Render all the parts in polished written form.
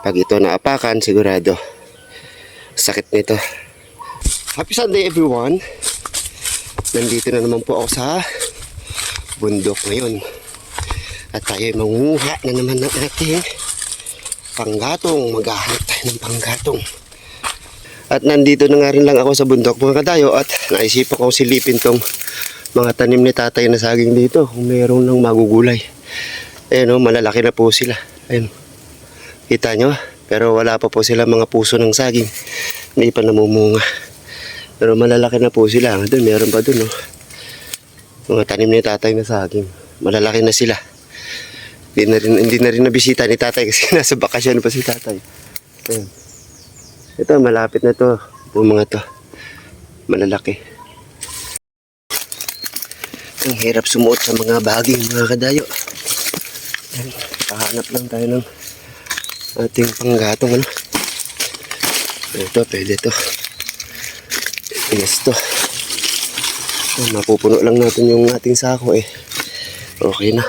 Pag ito naapakan, sigurado sakit nito. Happy Sunday everyone! Nandito na naman po ako sa bundok ngayon. At tayo ay mangunguha na naman ng ating panggatong. Maghahanap tayo ng panggatong. At nandito na nga rin lang ako sa bundok mga kadayo. At naisipan ko silipin tong mga tanim ni tatay na saging dito. Kung mayroon ng magugulay. Ayan o, malalaki na po sila. Ayan. Kita nyo? Pero wala pa po sila mga puso ng saging. Hindi pa namumunga. Pero malalaki na po sila. Doon, meron pa doon. Mga tanim ni tatay na saging. Malalaki na sila. Hindi na rin nabisita ni tatay kasi nasa bakasyon pa si tatay. Ayan. Ito, malapit na to. Yung mga to. Malalaki. Ang hirap sumuot sa mga baging mga kadayo. Ayan. Pahanap lang tayo ng ating panggatong ano. Ito, pwede to. Yes to. Mapupuno lang natin yung ating sako eh. Okay na.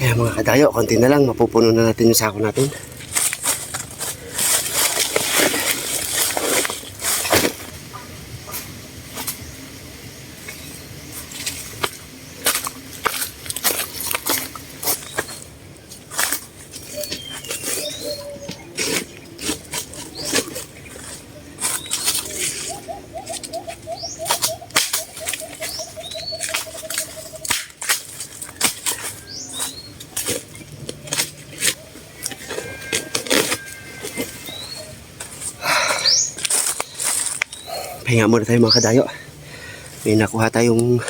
Kaya mga kadayo, konti na lang, mapupuno na natin yung sako natin. Pahinga muna tayo mga kadayo. May nakuha tayong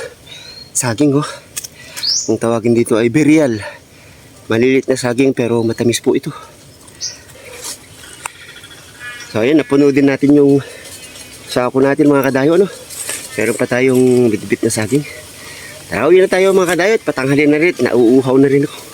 saging oh. Kung tawagin dito ay berial. Malilit na saging pero matamis po ito. So ayan, napuno din natin yung sako natin mga kadayo no. Meron pa tayong bitbit na saging. Tara, uwi na tayo mga kadayo at patanghalin na rin. Nauuhaw na rin ako.